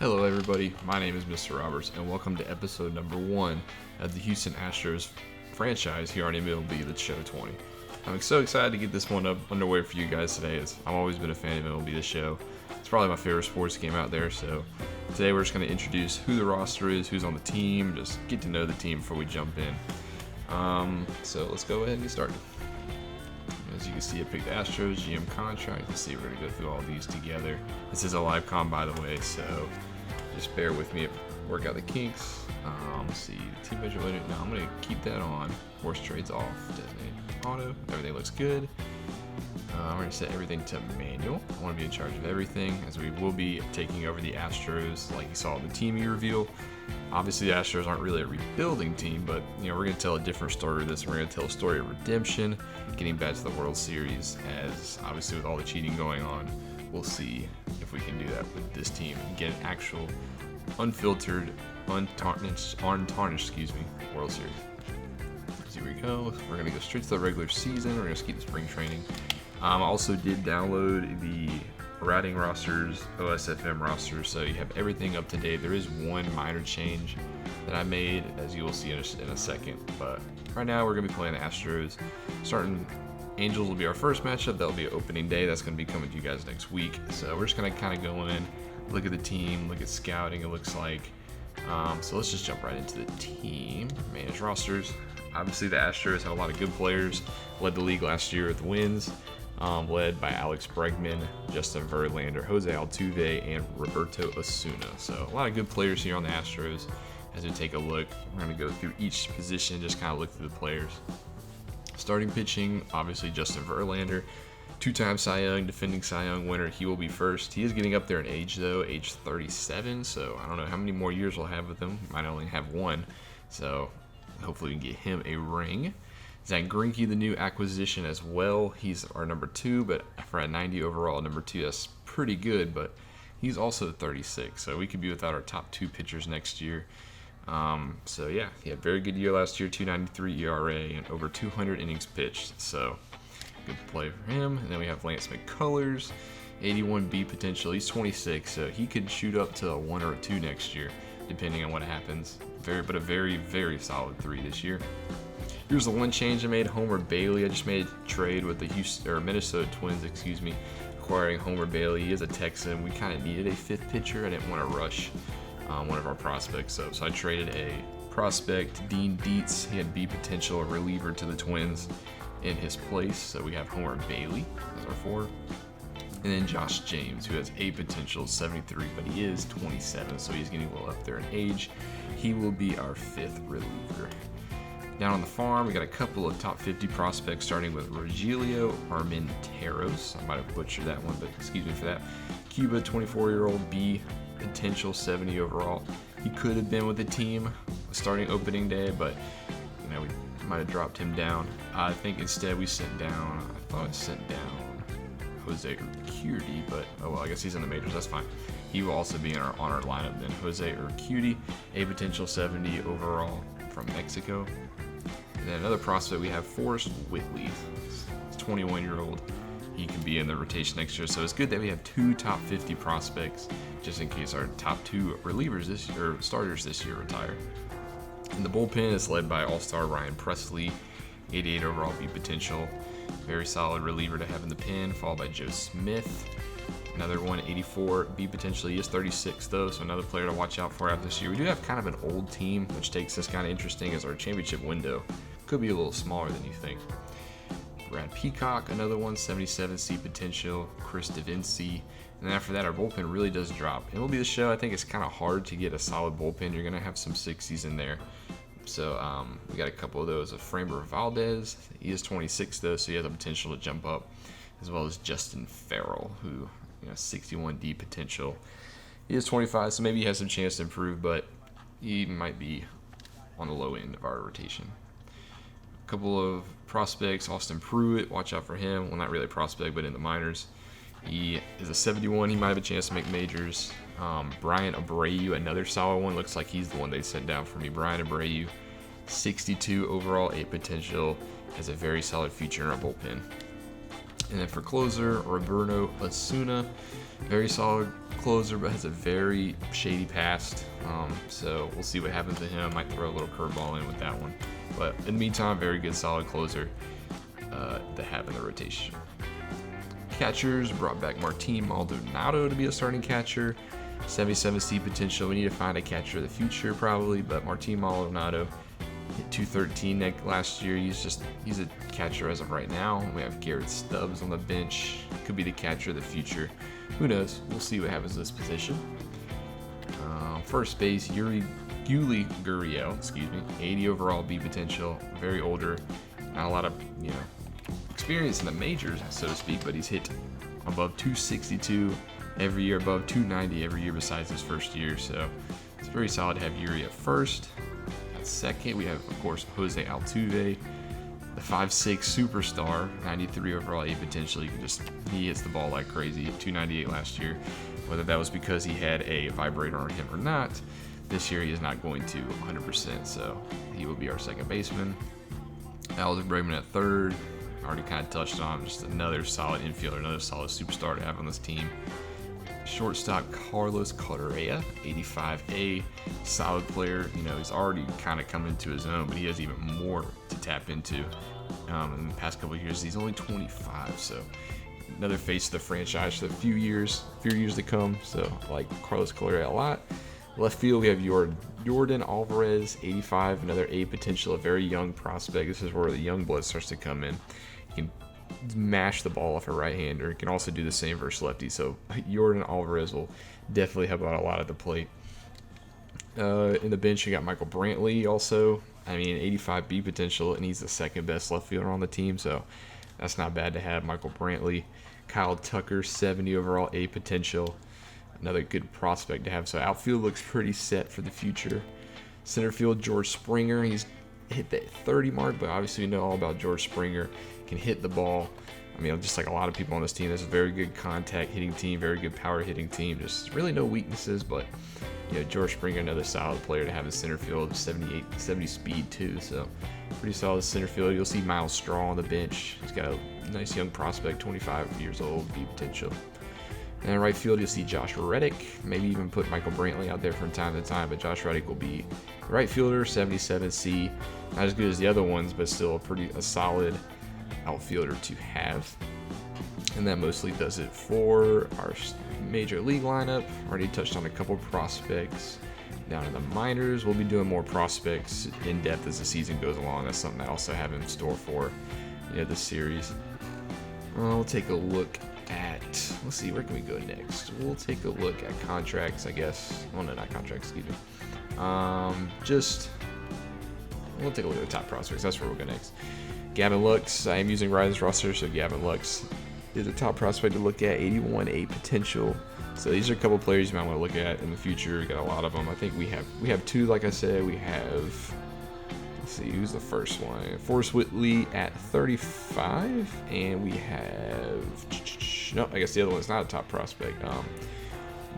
Hello everybody, my name is Mr. Roberts and welcome to episode number 1 of the Houston Astros franchise here on MLB, the Show 20. I'm so excited to get this one up underway for you guys today, as I've always been a fan of MLB, the show. It's probably my favorite sports game out there, so today we're just going to introduce who the roster is, who's on the team, just get to know the team before we jump in. So let's go ahead and get started. As you can see, I picked the Astros GM contract. Let's see, we're going to go through all these together. This is a live com, by the way, so just bear with me, work out the kinks. Let's see, team measure later. No, I'm going to keep that on. Force trades off. Designate auto. Everything looks good. I'm going to set everything to manual. I want to be in charge of everything, as we will be taking over the Astros like you saw in the team reveal. Obviously, the Astros aren't really a rebuilding team, but we're going to tell a different story with this. We're going to tell a story of redemption, getting back to the World Series, as obviously with all the cheating going on, we'll see if we can do that with this team and get an actual unfiltered, untarnished World Series. So here we go. We're going to go straight to the regular season. We're going to skip the spring training. I also did download the routing rosters, OSFM rosters, so you have everything up to date. There is one minor change that I made, as you will see in a second, but right now we're going to be playing the Astros. Starting Angels will be our first matchup. That'll be opening day. That's going to be coming to you guys next week. So we're just going to kind of go in, look at the team, look at scouting, it looks like. So let's just jump right into the team. Manage rosters. Obviously the Astros have a lot of good players. Led the league last year with wins. Led by Alex Bregman, Justin Verlander, Jose Altuve, and Roberto Osuna. So a lot of good players here on the Astros. As we take a look, we're going to go through each position, just kind of look through the players. Starting pitching, obviously Justin Verlander, two-time Cy Young, defending Cy Young winner. He will be first. He is getting up there in age, though, age 37. So I don't know how many more years we'll have with him. Might only have one. So hopefully we can get him a ring. Zach Greinke, the new acquisition as well. He's our number 2, but for a 90 overall, number 2, that's pretty good, but he's also 36, so we could be without our top 2 pitchers next year. So yeah, he had a very good year last year, 2.93 ERA and over 200 innings pitched, so good play for him. And then we have Lance McCullers, 81 B potential. He's 26, so he could shoot up to a 1 or a 2 next year, depending on what happens. But a very, very solid 3 this year. Here's the one change I made. Homer Bailey. I just made a trade with the Minnesota Twins, acquiring Homer Bailey. He is a Texan. We kind of needed a 5th pitcher. I didn't want to rush one of our prospects up, so I traded a prospect, Dean Dietz. He had B potential, a reliever to the Twins, in his place. So we have Homer Bailey as our 4. And then Josh James, who has A potential, 73, but he is 27, so he's getting a little up there in age. He will be our 5th reliever. Down on the farm, we got a couple of top 50 prospects, starting with Rogelio Armenteros. I might have butchered that one, but excuse me for that. Cuba, 24-year-old, B potential, 70 overall. He could have been with the team starting opening day, but we might have dropped him down. I think instead we sent down, Jose Urquidy, but oh well, I guess he's in the majors, that's fine. He will also be on our lineup then. Jose Urquidy, A potential, 70 overall, from Mexico. And then another prospect we have, Forrest Whitley. He's 21-year-old. He can be in the rotation next year. So it's good that we have 2 top 50 prospects, just in case our top 2 relievers this year, or starters this year, retire. And the bullpen is led by All-Star Ryan Presley, 88 overall B potential. Very solid reliever to have in the pen, followed by Joe Smith. Another one, 84 B potential. He is 36 though, so another player to watch out for out this year. We do have kind of an old team, which makes this kind of interesting, as our championship window could be a little smaller than you think. Brad Peacock, another one, 77 C potential. Chris DeVinci. And then after that, our bullpen really does drop. It will be the show. I think it's kind of hard to get a solid bullpen. You're going to have some 60s in there. So we got a couple of those. Framber Valdez, he is 26 though, so he has the potential to jump up, as well as Justin Farrell, who 61 D potential. He is 25, so maybe he has some chance to improve, but he might be on the low end of our rotation. A couple of prospects, Austin Pruitt, watch out for him. Well, not really a prospect, but in the minors. He is a 71. He might have a chance to make majors. Brian Abreu, another solid one. Looks like he's the one they sent down for me. Brian Abreu, 62 overall, A potential. Has a very solid future in our bullpen. And then for closer, Roberto Osuna, very solid closer, but has a very shady past. So we'll see what happens to him. Might throw a little curveball in with that one. But in the meantime, very good, solid closer to have in the rotation. Catchers brought back Martin Maldonado to be a starting catcher. 77 speed potential. We need to find a catcher of the future probably, but Martin Maldonado hit 213 last year. He's a catcher as of right now. We have Garrett Stubbs on the bench. Could be the catcher of the future. Who knows? We'll see what happens in this position. First base, Yuli Gurriel, 80 overall B potential. Very older. Not a lot of experience in the majors, so to speak, but he's hit above 262 every year, above 290 every year besides his first year. So it's very solid to have Yuri at first. At second, we have, of course, Jose Altuve, the 5'6" superstar, 93 overall A potential. He hits the ball like crazy, 298 last year. Whether that was because he had a vibrator on him or not, this year he is not going to 100%, so he will be our second baseman. Alex Bregman at third. Already kind of touched on, just another solid infielder, another solid superstar to have on this team. Shortstop Carlos Correa, 85A, solid player. He's already kind of come into his own, but he has even more to tap into. In the past couple of years, he's only 25, so another face of the franchise for the few years to come. So I like Carlos Correa a lot. Left field, we have Jordan Alvarez, 85, another A potential, a very young prospect. This is where the young blood starts to come in. He can mash the ball off a right-hander. He can also do the same versus lefty. So Jordan Alvarez will definitely help out a lot at the plate. In the bench, you got Michael Brantley also. 85 B potential, and he's the second best left fielder on the team. So that's not bad to have. Michael Brantley. Kyle Tucker, 70 overall A potential. Another good prospect to have. So outfield looks pretty set for the future. Center field, George Springer. He's hit that 30 mark, but obviously we know all about George Springer. Can hit the ball. Just like a lot of people on this team, there's a very good contact hitting team, very good power hitting team. Just really no weaknesses, but George Springer, another solid player to have in center field, 70 speed too, so pretty solid center field. You'll see Miles Straw on the bench. He's got a nice young prospect, 25 years old, B potential. And in right field, you'll see Josh Reddick. Maybe even put Michael Brantley out there from time to time, but Josh Reddick will be the right fielder, 77C. Not as good as the other ones, but still a solid outfielder to have. And that mostly does it for our major league lineup. Already touched on a couple prospects down in the minors. We'll be doing more prospects in depth as the season goes along. That's something I also have in store for this series. We'll take a look at, let's see, where can we go next? We'll take a look at contracts, I guess. Oh no, not contracts, excuse me. We'll take a look at the top prospects. That's where we'll go next. Gavin Lux, I am using Rise roster, so Gavin Lux is a top prospect to look at, 81A potential. So these are a couple players you might want to look at in the future. We got a lot of them. I think we have two, like I said. We have, let's see, who's the first one? Forrest Whitley at 35, and we have, no, I guess the other one's not a top prospect,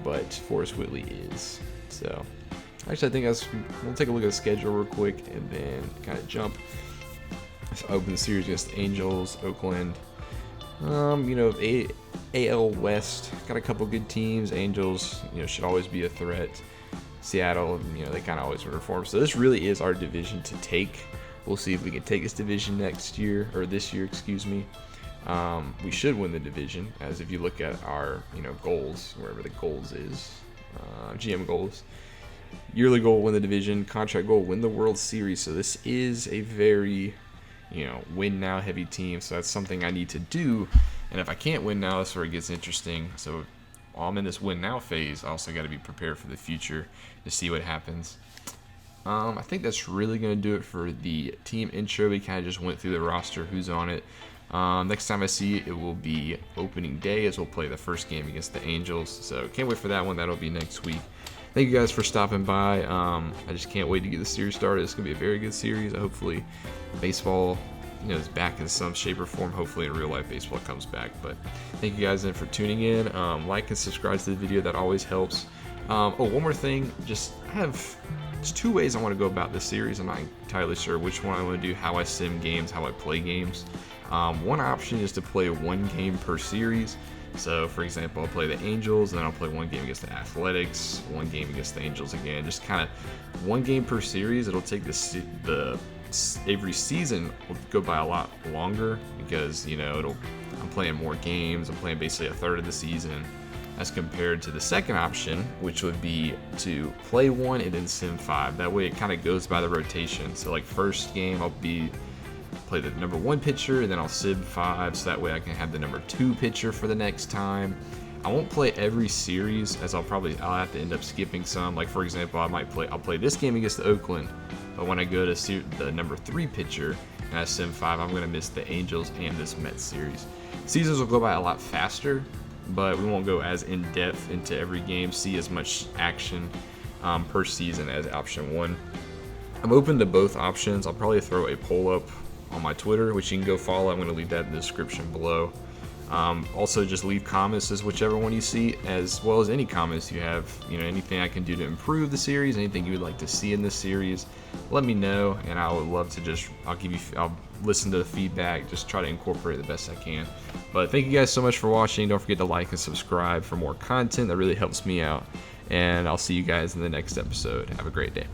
but Forrest Whitley is. So actually, I think we'll take a look at the schedule real quick and then kind of jump. Open the series against the Angels, Oakland. AL West got a couple good teams. Angels, should always be a threat. Seattle, they kind of always perform. So this really is our division to take. We'll see if we can take this division this year, excuse me. We should win the division, as if you look at our, goals, wherever the goals is, GM goals. Yearly goal, win the division. Contract goal, win the World Series. So this is a very win now heavy team, so that's something I need to do. And if I can't win now, that's where it gets interesting. So while I'm in this win now phase, I also got to be prepared for the future to see what happens. I think that's really going to do it for the team intro. We kind of just went through the roster, who's on it. Next time I see it will be opening day, as we'll play the first game against the Angels. So can't wait for that one. That'll be next week. Thank you guys for stopping by. I just can't wait to get the series started. It's going to be a very good series. Hopefully baseball is back in some shape or form. Hopefully in real life baseball comes back. But thank you guys then for tuning in. Like and subscribe to the video. That always helps. One more thing. There's two ways I want to go about this series. I'm not entirely sure which one I want to do, how I sim games, how I play games. One option is to play one game per series. So, for example, I'll play the Angels, and then I'll play one game against the Athletics, one game against the Angels again. Just kind of one game per series. It'll take every season will go by a lot longer because I'm playing more games. I'm playing basically a third of the season, as compared to the second option, which would be to play one and then sim 5. That way, it kind of goes by the rotation. So, like first game, I'll play the number 1 pitcher, and then I'll sim 5, so that way I can have the number 2 pitcher for the next time. I won't play every series, as I'll have to end up skipping some. Like for example, I'll play this game against the Oakland, but when I go to the number 3 pitcher and I sim 5, I'm gonna miss the Angels and this Mets series. Seasons will go by a lot faster, but we won't go as in depth into every game, see as much action per season as option 1. I'm open to both options. I'll probably throw a poll up on my Twitter, which you can go follow. I'm going to leave that in the description below. Also, just leave comments as whichever one you see, as well as any comments you have. Anything I can do to improve the series, anything you would like to see in this series, let me know, and I would love to I'll listen to the feedback, just try to incorporate the best I can. But thank you guys so much for watching. Don't forget to like and subscribe for more content. That really helps me out, and I'll see you guys in the next episode. Have a great day.